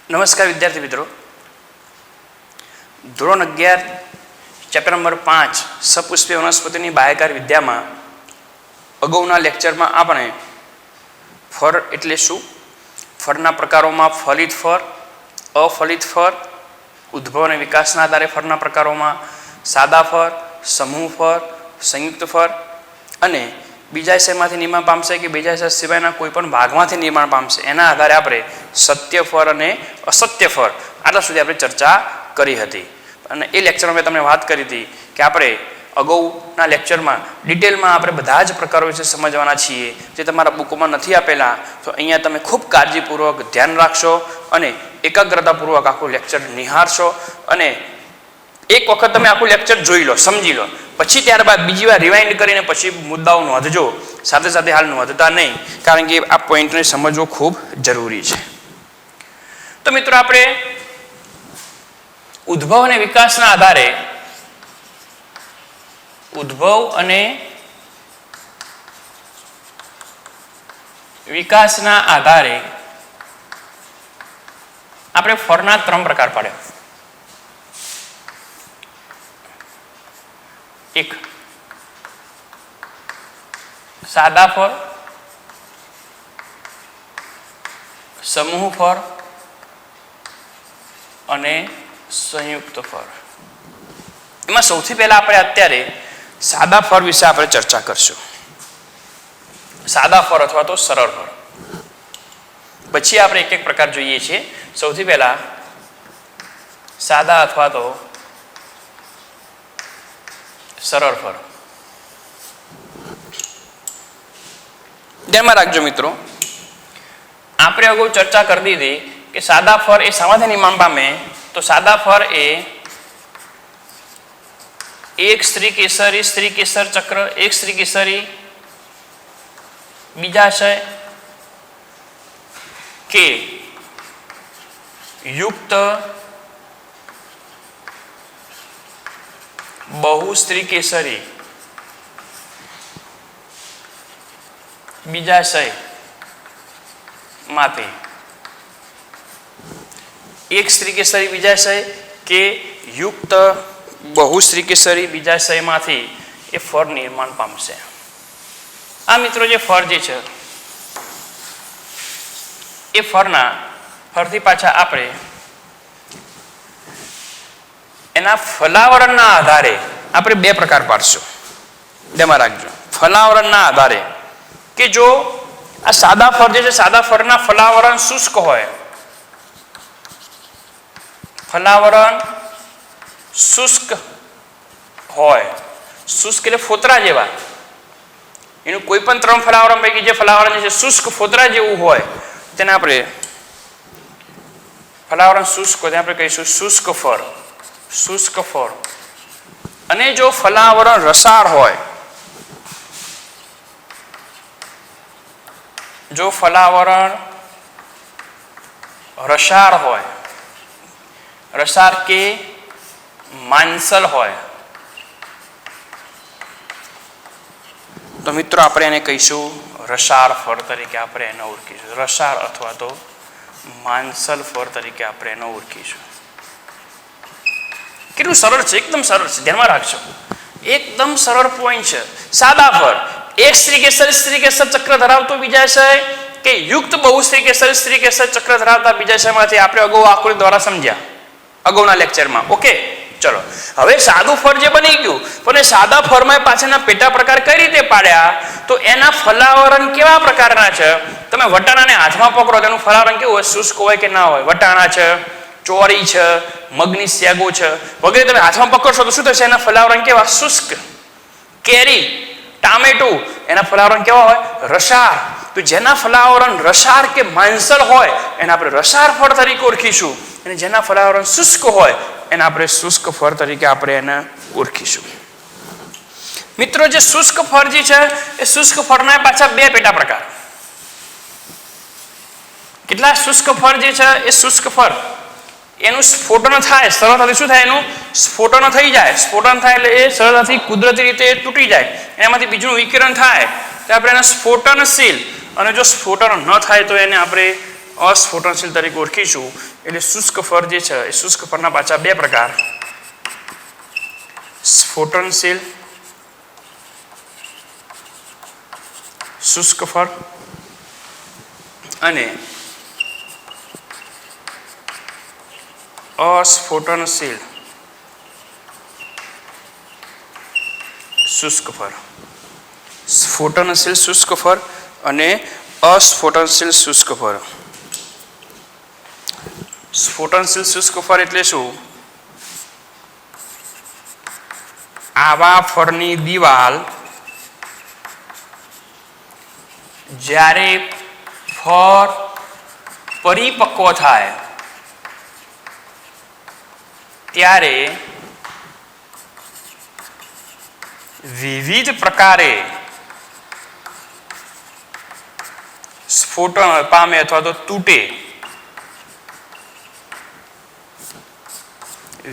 નમસ્કાર વિદ્યાર્થી મિત્રો, ધોરણ 11 ચેપ્ટર નંબર 5 સપુષ્પીય વનસ્પતિની બાહ્યકાર વિદ્યામાં અગાઉના લેક્ચરમાં આપણે ફળ એટલે શું, ફળના પ્રકારોમાં ફલિત ફળ, અફલિત ફળ, ઉદ્ભવ અને વિકાસના આધારે ફળના પ્રકારોમાં સાદા ફળ, સમૂહ ફળ, સંયુક્ત ફળ અને બીજા વિષયમાંથી નિર્માણ પામશે કે બીજા વિષય સિવાયના કોઈ પણ ભાગમાંથી નિર્માણ પામશે એના આધારે આપણે સત્ય ફળ અને અસત્ય ફળ આટલા સુધી આપણે ચર્ચા કરી હતી. અને એ લેક્ચરમાં મેં તમને વાત કરી હતી કે આપણે અગાઉના લેક્ચરમાં ડિટેલમાં આપણે બધા જ પ્રકારો વિશે સમજવાના છીએ. જે તમારા બુકોમાં નથી આપેલા તો અહીંયા તમે ખૂબ કાળજીપૂર્વક ધ્યાન રાખશો અને એકાગ્રતાપૂર્વક આખું લેક્ચર નિહાળશો અને એક વખત તમે આખું લેક્ચર જોઈ લો, સમજી લો, પછી ત્યારબાદ બીજી વાર રિવાઇન્ડ કરીને પછી મુદ્દાઓ નોંધજો. સાથે સાથે હાલ નોંધતા નહીં, કારણ કે આ પોઈન્ટને સમજવો ખૂબ જરૂરી છે. તો મિત્રો, આપણે ઉદ્ભવ અને વિકાસના આધારે આપણે ફળના 3 પ્રકાર પાડ્યા. એક સાદા ફળ, સમૂહ ફળ અને સંયુક્ત ફળ. એમાં સૌથી પહેલા આપણે અત્યારે સાદા ફળ વિશે આપણે ચર્ચા કરશું. સાદા ફળ અથવા તો સરળ ફળ. પછી આપણે એક એક પ્રકાર જોઈએ છીએ. સૌથી પહેલા સાદા અથવા તો સરળ ફળ. ધ્યાનમાં રાખજો મિત્રો, આપણે અગાઉ ચર્ચા કરી દીધી કે સાદા ફળ એ શામાંથી નિર્માણ પામે. તો સાદા ફળ એ એક સ્ત્રી કેસર ચક્ર, એક સ્ત્રી કેસરી બીજાશય કે યુક્ત બહુસ્ત્રી કેસરી બીજાશય માંથી, એક સ્ત્રી કેસરી બીજાશય કે યુક્ત બહુસ્ત્રી કેસરી બીજાશયમાંથી એ ફળ નિર્માણ પામશે. આ મિત્રો જે ફળ જે છે એ ફળથી પાછા આપણે એના ફલાવરણના આધારે આપણે 2 પ્રકાર પાડશું. ધ્યાનમાં રાખજો, ફલાવરણના આધારે કે જો આ સાદા ફળ જે છે, સાદા ફળના ફલાવરણ શુષ્ક હોય, ફલાવરણ શુષ્ક હોય, શુષ્ક એટલે ફોતરા જેવા, એનું કોઈ પણ 3 ફલાવરણ પૈકી જે ફલાવરણ છે શુષ્ક ફોતરા જેવું હોય તેને આપણે ફલાવરણ શુષ્ક હોય તેને આપણે કહીશું શુષ્ક ફળ. શુષ્ક ફળ. અને જો ફલાવરણ રસાળ હોય, જો ફલાવરણ રસાળ હોય, રસાળ કે માંસલ હોય, તો મિત્રો આપણે એને કહીશું રસાળ ફળ તરીકે આપણે એને ઓળખીશું. રસાળ અથવા તો માંસલ ફળ તરીકે આપણે એને ઓળખીશું. કેટલું સરળ છે, એકદમ સરળ છે, ધ્યાનમાં રાખજો, એકદમ સરળ પોઈન્ટ છે. સાદા ફળ એક સ્ત્રી કેસર ચક્ર ધરાવતો બીજાશય કે યુક્ત બહુસ્ત્રી કેસર ચક્ર ધરાવતા બીજાશયમાંથી આપણે અગાઉ આકૃતિ દ્વારા સમજ્યા અગાઉના લેક્ચરમાં. ઓકે, ચલો હવે સાદું ફળ જે બની ગયું, પણ એ સાદા ફળમાં પાછળના પેટા પ્રકાર કઈ રીતે પાડ્યા, તો એના ફલાવરણ કેવા પ્રકારના છે. તમે વટાણાને હાથમાં પકડો તેનું ફલાવરણ કેવું હોય, શુષ્ક હોય કે ના હોય. વટાણા છે, ચોરી છે, મગની સેગો છે વગેરે તમે હાથમાં પકડશો તો શું થશે, એના ફલાવરણ કેવા, શુષ્ક. કેરી, ટામેટું, એના ફલાવરણ કેવા હોય, રસાળ. તો જેના ફલાવરણ રસાળ કે માંસલ હોય એને આપણે રસાળ ફળ તરીકે ઓળખીશું, અને જેના ફલાવરણ શુષ્ક હોય એને આપણે શુષ્ક ફળ તરીકે આપણે એને ઓળખીશું. મિત્રો, જે શુષ્ક ફળ જે છે એ શુષ્ક ફળના પાછા 2 પેટા પ્રકાર. કેટલા શુષ્ક ફળ જે છે એ શુષ્ક ફળ એનું સ્ફોટન થાય, સરળતાથી શું થાય, એનું સ્ફોટન થઈ જાય. સ્ફોટન થાય એટલે એ સરળતાથી કુદરતી રીતે તૂટી જાય, એમાંથી બીજું વિકિરણ થાય તો આપણે એને સ્ફોટનશીલ, અને જો સ્ફોટન ન થાય તો એને આપણે અસ્ફોટનશીલ તરીકે ઓળખીશું. એટલે શુષ્ક ફળ જે છે એ શુષ્ક ફળના પાછા બે પ્રકાર, સ્ફોટનશીલ શુષ્ક ફળ અને અસ્ફોટનશીલ શુષ્ક ફળ. સ્ફોટનશીલ શુષ્ક ફળ અને અસ્ફોટનશીલ શુષ્ક ફળ. સ્ફોટનશીલ શુષ્ક ફળ એટલે શું? આવા ફળની દિવાલ જ્યારે ફળ પરિપક્વ થાય ત્યારે વિવિધ પ્રકારે સ્ફોટન પામે અથવા તો તૂટે.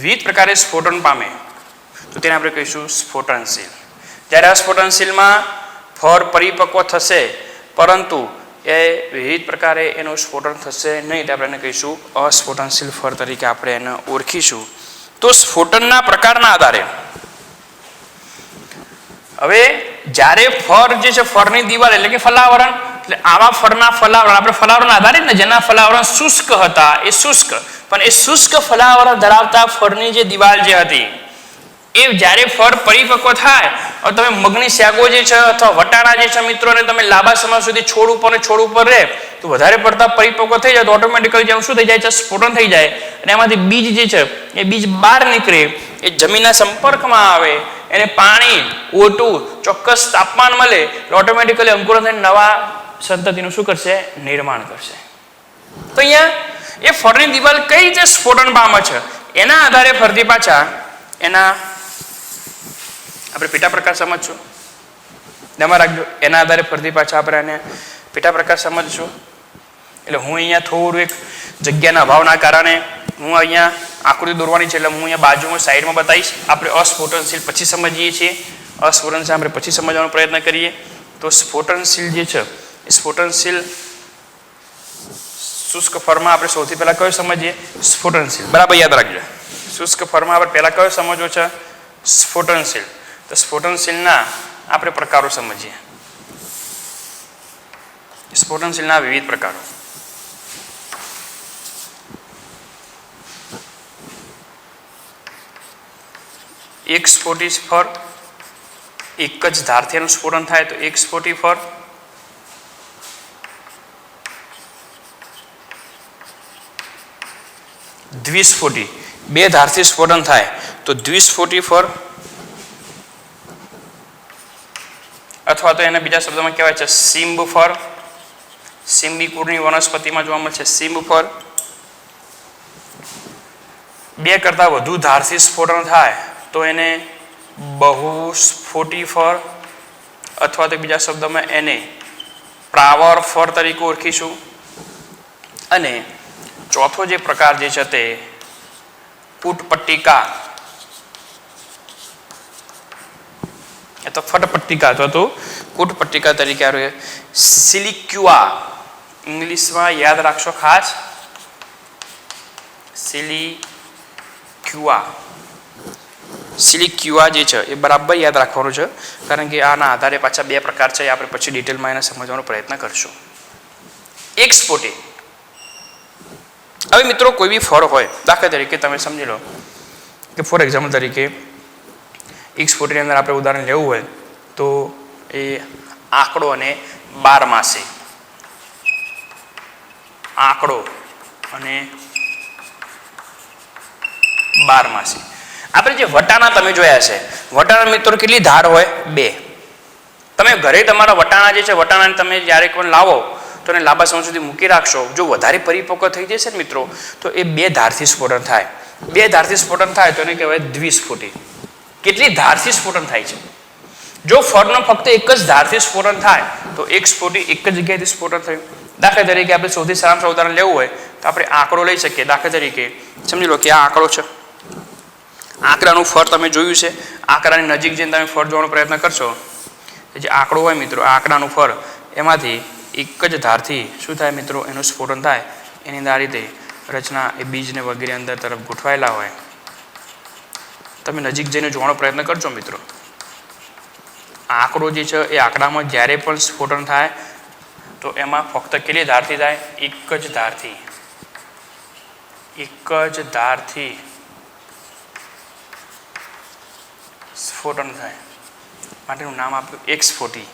વિવિધ પ્રકારે સ્ફોટન પામે તો તેને આપણે કહીશું સ્ફોટનશીલ. જ્યારે અસ્ફોટનશીલમાં ફળ પરિપક્વ થશે પરંતુ એ વિવિધ પ્રકારે એનું સ્ફોટન થશે નહીં તો આપણે એને કહીશું અસ્ફોટનશીલ ફળ તરીકે આપણે એને ઓળખીશું. તો સ્ફોટનના પ્રકારના આધારે હવે જ્યારે ફળ જે છે ફળની દિવાલ એટલે કે ફલાવરણ, એટલે આવા ફળના ફલાવરણ આપણે ફલાવરણ આધારે ને જેના ફલાવરણ શુષ્ક હતા એ શુષ્ક, પણ એ શુષ્ક ફલાવરણ ધરાવતા ફળની જે દિવાલ જે હતી એ જ્યારે ફળ પરિપક્વ થાય, તમે મગની શાકો જે છે અથવા વટાણા જે છે મિત્રોને તમે લાંબા સમય સુધી છોડ ઉપર રહે તો વધારે પડતા પરિપક્વ થઈ જાય તો ઓટોમેટિકલી જેમ શું થઈ જાય છે સ્ફોટન થઈ જાય અને એમાંથી બીજ જે છે એ બીજ બહાર નીકળે, એ જમીનના સંપર્કમાં આવે, એને પાણી ઓટું ચોક્કસ તાપમાન મળે એટલે ઓટોમેટિકલી અંકુરણ થઈને નવા સંતતિનું શું કરશે નિર્માણ કરશે. તો અહીંયા એ ફળની દિવાલ કઈ રીતે સ્ફોટન પામે છે એના આધારે ફરતી પાછા એના આપણે પેટા પ્રકાર સમજશું. ધ્યાનમાં રાખજો, એના આધારે ફરતી પાછા આપણે એને પેટા પ્રકાર સમજશું. એટલે હું અહીંયા થોડું એક જગ્યાના અભાવના કારણે હું અહીંયા આકૃતિ દોરવાની છે એટલે હું અહીંયા બાજુમાં સાઈડમાં બતાવીશ. આપણે અસ્ફોટનશીલ પછી સમજીએ છીએ, અસ્ફોટનશીલ આપણે પછી સમજવાનો પ્રયત્ન કરીએ. તો સ્ફોટનશીલ જે છે એ સ્ફોટનશીલ શુષ્ક ફળમાં આપણે સૌથી પહેલા કયો સમજીએ? સ્ફોટનશીલ. બરાબર યાદ રાખજો, શુષ્ક ફળમાં આપણે પહેલા કયો સમજવો છે? સ્ફોટનશીલ. તો સ્ફોટનશીલના આપણે પ્રકારો સમજીએ. સ્ફોટનશીલના વિવિધ પ્રકારો. એક સ્ફોટી ફળ, એક જ ધારથી એનું સ્ફોટન થાય તો એક સ્ફોટી ફળ. દ્વિસ્ફોટી, બે ધારથી સ્ફોટન થાય તો દ્વિસ્ફોટી ફળ, અથવા તો એને બીજા શબ્દોમાં કહેવાય છે સિંબ ફળ. સિંબી કુળની વનસ્પતિમાં જોવા મળે છે સિંબ ફળ. બે કરતા વધુ ધારથી સ્ફોટન થાય તો એને બહુસ્ફોટી ફળ, અથવા તો બીજા શબ્દોમાં એને પ્રાવર ફળ તરીકે ઓળખીશું. અને ચોથો જે પ્રકાર જે છે તે પુટપટ્ટિકા અથવા ફટપટ્ટિકા અથવા તો પુટપટ્ટિકા તરીકે આવે. સિલિક્યુઆ ઇંગ્લિશમાં યાદ રાખશો ખાસ, સિલિક્યુઆ. સિલિક્યુઆ જે છે એ બરાબર યાદ રાખવાનું છે કારણ કે આના આધારે પાછા બે પ્રકાર છે, આપણે પછી ડિટેલમાં એને સમજવાનો પ્રયત્ન કરશું. એક સ્ફોટી. હવે મિત્રો કોઈ બી ફળ હોય, દાખલા તરીકે તમે સમજી લો કે ફોર એક્ઝામ્પલ તરીકે એક સ્ફોટીની અંદર આપણે ઉદાહરણ લેવું હોય તો એ આંકડો અને બારમાસી. આંકડો અને બારમાસી. આપણે જે વટાણા તમે જોયા છે, વટાણા મિત્રો કેટલી ધાર હોય? બે. તમે ઘરે તમારા વટાણા જે છે વટાણાને તમે જ્યારે પણ લાવો તો એને લાંબા સમય સુધી મૂકી રાખશો, જો વધારે પરિપક્વ થઈ જશે ને મિત્રો તો એ બે ધારથી સ્ફોટન થાય. બે ધારથી સ્ફોટન થાય તો એને કહેવાય દ્વિસ્ફોટી. કેટલી ધારથી સ્ફોટન થાય છે? જો ફળનો ફક્ત એક જ ધારથી સ્ફોટન થાય તો એક સ્ફોટી એક જ જગ્યાએથી સ્ફોટન થયું. દાખલા તરીકે આપણે સૌથી સારામાં ઉદાહરણ લેવું હોય તો આપણે આંકડો લઈ શકીએ. દાખલા તરીકે સમજી લો કે આ આંકડો છે, આંકડાનું ફળ તમે જોયું છે, આંકડાની નજીક જઈને તમે ફળ જોવાનો પ્રયત્ન કરશો, જે આંકડો હોય મિત્રો, આ આંકડાનું ફળ એમાંથી એક જ ધારથી શું થાય મિત્રો? એનું સ્ફોટન થાય. એની અંદર આ રીતે રચના એ બીજને વગેરે અંદર તરફ ગોઠવાયેલા હોય. તમે નજીક જઈને જોવાનો પ્રયત્ન કરજો મિત્રો. આંકડો જે છે એ આંકડામાં જ્યારે પણ સ્ફોટન થાય તો એમાં ફક્ત કેટલી ધારથી થાય? એક જ ધારથી. એક જ ધારથી સ્ફોટન થાય માટેનું નામ આપ્યું એક્સફોટી.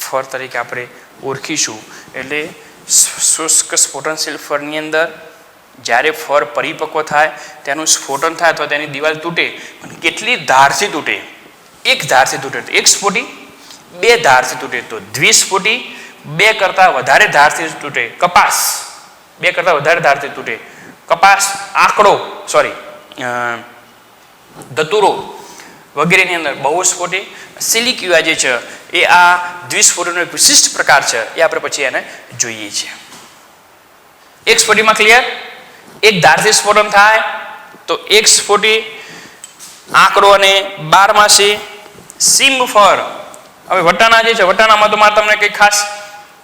ફર તરીકે આપણે ઓળખીશું. એટલે શુષ્ક સ્ફોટનશીલ ફરની અંદર જ્યારે ફર પરિપક્વ થાય તેનું સ્ફોટન થાય અથવા તેની દિવાલ તૂટે, પણ કેટલી ધારથી તૂટે? એક ધારથી તૂટે તો એક્સફોટી, બે ધારથી તૂટે તો દ્વિસ્ફોટી, બે કરતાં વધારે ધારથી તૂટે કપાસ, બે કરતાં વધારે ધારથી તૂટે કપાસ, આંકડો ધતુરો વગેરેની અંદર બહુસ્ફોટી. સિલિક્યુઆ જે છે એ આ દ્વિસ્ફોટીનો એક વિશિષ્ટ પ્રકાર છે. એ આપણે પછી એને જોઈએ છીએ. એક સ્ફોટીમાં ક્લિયર? એક ધારથી સ્ફોટન થાય તો એક સ્ફોટી, આંકડો અને બારમાસી. સિમ્બફર. હવે વટાણા જે છે, વટાણામાં તો મારે તમને કંઈ ખાસ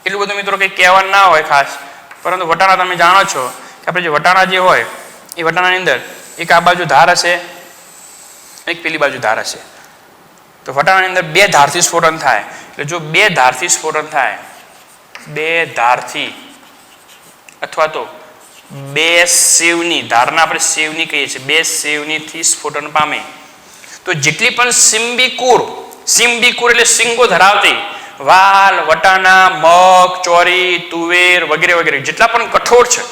એટલું બધું મિત્રો કંઈ કહેવાનું ના હોય ખાસ, પરંતુ વટાણા તમે જાણો છો કે આપણે જે વટાણા જે હોય એ વટાણાની અંદર એક આ બાજુ ધાર હશે, એક પેલી બાજુ ધાર હશે. તો વટાણાની અંદર બે ધારથી સ્ફોટન થાય. એટલે જો બે ધારથી સ્ફોટન થાય, બે ધારથી અથવા તો બે સેવની, ધારના આપણે સેવની કહીએ છીએ, બે સેવનીથી સ્ફોટન પામે તો જેટલી પણ સિમ્બિકુર, સિમ્બિકુર એટલે સિંગો ધરાવતી વાલ, વટાણા, મગ, ચોરી, તુવેર વગેરે વગેરે જેટલા પણ કઠોળ છે,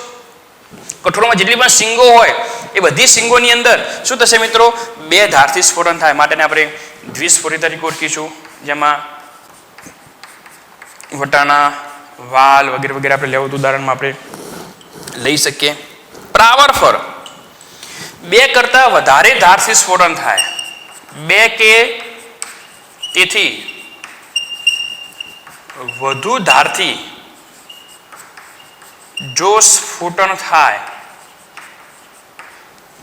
કઠોળમાં જેટલી પણ સિંગો હોય એ બધી સિંગોની અંદર શું થશે મિત્રો? બે ધારથી સ્ફોટન થાય. માટે આપણે દ્વિસ્ફોટી તરીકે ઓળખીશું, જેમાં વટાણા, વાલ વગેરે વગેરે આપણે લેવું ઉદાહરણમાં આપણે લઈ શકીએ. પ્રાવરફર. બે કરતાં વધારે ધારથી સ્ફોટન થાય, બે કે તેથી વધુ ધારથી જો સ્ફોટન થાય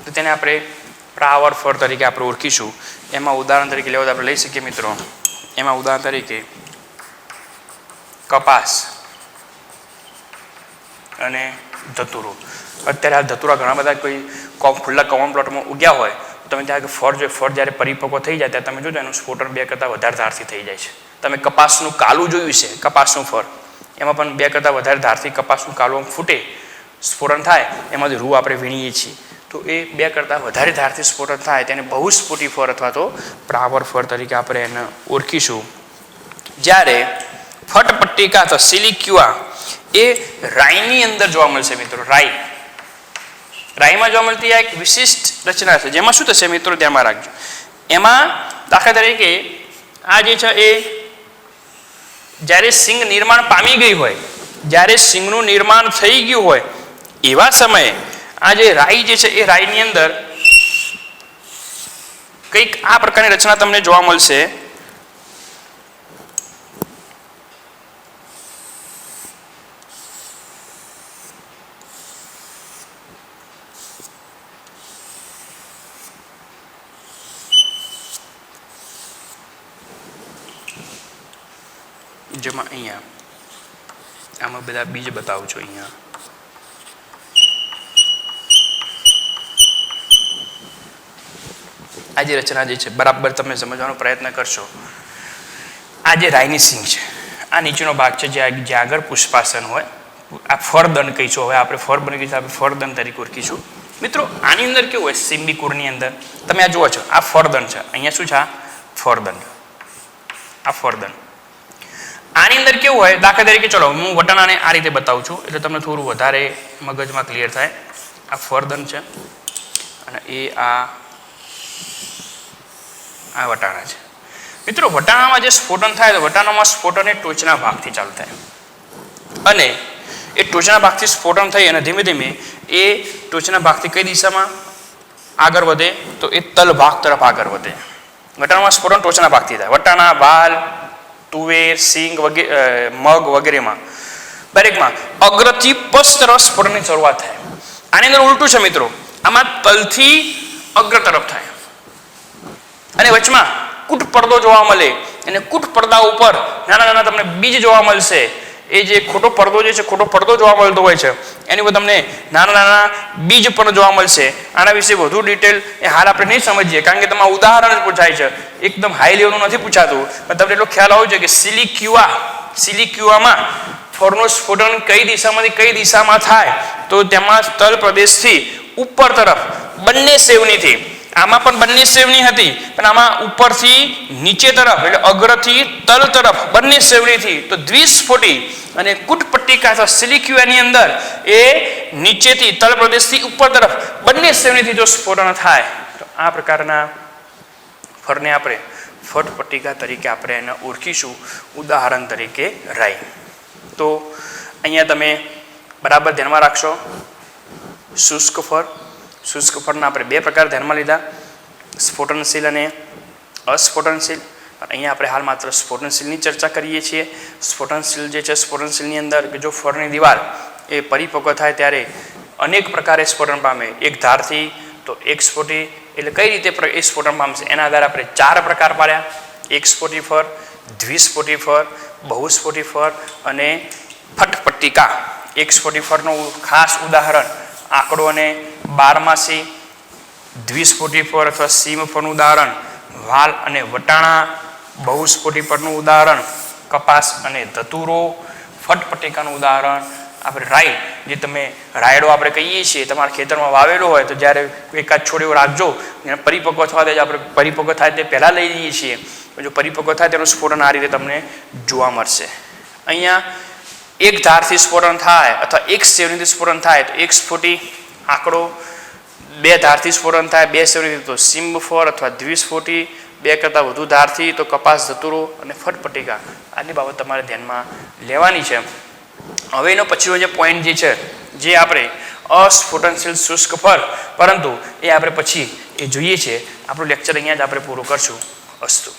તો તેને આપણે પ્રાવરફર તરીકે આપણે ઓળખીશું. એમાં ઉદાહરણ તરીકે લેવા આપણે લઈ શકીએ મિત્રો. એમાં ઉદાહરણ તરીકે કપાસ અને ધતુરો. અત્યારે આ ધતુરા ઘણા બધા કોઈ ખુલ્લા કોમન પ્લોટમાં ઉગ્યા હોય તો તમે ત્યાં ફળ જોઈએ, ફળ જ્યારે પરિપક્વ થઈ જાય ત્યારે તમે જોજો એનું સ્ફોટન બે કરતાં વધારે ધારથી થઈ જાય છે. તમે કપાસનું કાલું જોયું છે, કપાસનું ફળ, એમાં પણ બે કરતાં વધારે ધારથી કપાસનું કાલું ફૂટે, સ્ફોટન થાય, એમાંથી રૂ આપણે વીણીએ છીએ. તો એ બે કરતાં વધારે ધારથી સ્ફોટન થાય તેને બહુસ્ફોટી ફર અથવા તો પ્રાવર ફર તરીકે આપણે એને ઓળખીશું. જ્યારે ફટપટ્ટિકા અથવા સિલિક્યુઆ એ રાઈની અંદર જોવા મળશે મિત્રો. રાઈમાં જોવા મળતી આ એક વિશિષ્ટ રચના છે, જેમાં શું થશે મિત્રો ધ્યાનમાં રાખજો. એમાં દાખલા તરીકે આ જે છે એ જ્યારે સિંગ નિર્માણ પામી ગઈ હોય, જ્યારે સિંગનું નિર્માણ થઈ ગયું હોય એવા સમયે આ જે રાઈ જે છે એ રાઈની અંદર કંઈક આ પ્રકારની રચના તમને જોવા મળશે. જેમાં અહીંયા આમાં બધા બીજ બતાવું છું. અહીંયા આ જે રચના જે છે બરાબર તમે સમજવાનો પ્રયત્ન કરશો. આ જે રાઈની સિંગ છે, આ નીચેનો ભાગ છે જ્યાં આગળ પુષ્પાસન હોય, આ ફરદંડ કહીશું. હવે આપણે ફરબન કહીશું, આપણે ફરદંડ તરીકે ઓળખીશું. મિત્રો આની અંદર કેવું હોય, સિમ્બિકુરની અંદર તમે આ જુઓ છો, આ ફરદંડ છે. અહીંયા શું છે? આ ફરદંડ, આ ફરદંડ. આની અંદર કેવું હોય, દાખલા તરીકે ચલો હું વટાણાને આ રીતે બતાવું છું એટલે તમને થોડું વધારે મગજમાં ક્લિયર થાય. આ ફરદંડ છે અને એ આ વટાણા છે. મિત્રો વટાણામાં જે સ્ફોટન થાય તો વટાણામાં સ્ફોટન એ ટોચના ભાગથી ચાલુ થાય અને એ ટોચના ભાગથી સ્ફોટન થઈ અને ધીમે ધીમે એ ટોચના ભાગથી કઈ દિશામાં આગળ વધે તો એ તલ ભાગ તરફ આગળ વધે. વટાણામાં સ્ફોટન ટોચના ભાગથી થાય. વટાણા, વાલ, તુવેર, સિંગ વગેરે, મગ વગેરેમાં દરેકમાં અગ્રથી પશ્ચ તરફ સ્ફોટનની શરૂઆત થાય. આની અંદર ઉલટું છે મિત્રો, આમાં તલથી અગ્ર તરફ થાય અને વચમાં કૂટ પડદો જોવા મળે અને કૂટ પડદા ઉપર નાના નાના તમને બીજ જોવા મળશે. એ જે ખોટો પડદો જે છે ખોટો પડદો જોવા મળતો હોય છે એની ઉપર તમને નાના નાના બીજ પણ જોવા મળશે. આના વિશે વધુ ડિટેલ એ હાલ આપણે નહીં સમજીએ કારણ કે તમારું ઉદાહરણ જ પૂછાય છે, એકદમ હાઈ લેવલનું નથી પૂછાતું, પણ તમને એટલો ખ્યાલ આવવો જોઈએ કે સિલિક્યુઆમાં ફરનું સ્ફોટન કઈ દિશામાંથી કઈ દિશામાં થાય તો તેમાં તલ પ્રદેશથી ઉપર તરફ બંને સેવનીથી, આમાં પણ બંને સેવની હતી પણ આમાં ઉપરથી નીચે તરફ એટલે અગ્રથી તલ તરફ બંને સેવનીથી તો દ્વિસ્ફોટી અને કુટપટ્ટિકા અથવા સિલિક્યુઆની અંદર એ નીચેથી તલ પ્રદેશથી ઉપર તરફ બંને સેવનીથી જો સ્ફોટન થાય તો આ પ્રકારના ફરને આપણે ફટ પટ્ટિકા તરીકે આપણે એને ઓળખીશું, ઉદાહરણ તરીકે રાઈ. તો અહીંયા તમે બરાબર ધ્યાનમાં રાખશો. શુષ્ક ફરના આપણે બે પ્રકાર ધ્યાનમાં લીધા, સ્ફોટનશીલ અને અસ્ફોટનશીલ. અહીંયા આપણે હાલ માત્ર સ્ફોટનશીલની ચર્ચા કરીએ છીએ. સ્ફોટનશીલ જે છે સ્ફોટનશીલની અંદર કે જો ફરની દિવાલ એ પરિપક્વ થાય ત્યારે અનેક પ્રકારે સ્ફોટન પામે. એક ધારથી તો એક સ્ફોટી એટલે કઈ રીતે એ સ્ફોટન પામશે એના આધારે આપણે 4 પ્રકાર પાડ્યા: એક સ્ફોટી ફર, દ્વિસ્ફોટી ફર, બહુસ્ફોટી ફર અને ફટપટ્ટિકા. એક સ્ફોટી ફરનું ખાસ ઉદાહરણ આંકડો અને બારમાસી, દ્વિસ્ફોટી ફર અથવા સીમ ફરનું ઉદાહરણ વાલ અને વટાણા, બહુસ્ફોટી ફરનું ઉદાહરણ કપાસ અને ધતુરો, ફટપટ્ટિકાનું ઉદાહરણ આપણે રાઈ. જે તમે રાયડો આપણે કહીએ છીએ તમારા ખેતરમાં વાવેલો હોય તો જ્યારે એકાદ છોડ રાખજો, પરિપક્વ થવા દે, આપણે પરિપક્વ થાય તે પહેલાં લઈ લઈએ છીએ, જો પરિપક્વ થાય તેનું સ્ફોટન આ રીતે તમને જોવા મળશે. અહીંયા એક ધારથી સ્ફોટન થાય અથવા એક સેવનીથી સ્ફોટન થાય તો એક સ્ફોટી આંકડો, બે ધારથી સ્ફોટન થાય બે સેવનીથી તો સિમ્બ ફર અથવા દ્વિસ્ફોટી, બે કરતાં વધુ ધારથી તો કપાસ ધતુરો અને ફટપટ્ટિકા. આની બાબત તમારે ધ્યાનમાં લેવાની છે. હવે એનો પછીનો જે પોઈન્ટ જે છે જે આપણે અસ્ફોટનશીલ શુષ્ક ફર, પરંતુ એ આપણે પછી એ જોઈએ છે. આપણું લેક્ચર અહીંયા જ આપણે પૂરું કરશું. અસ્તુ.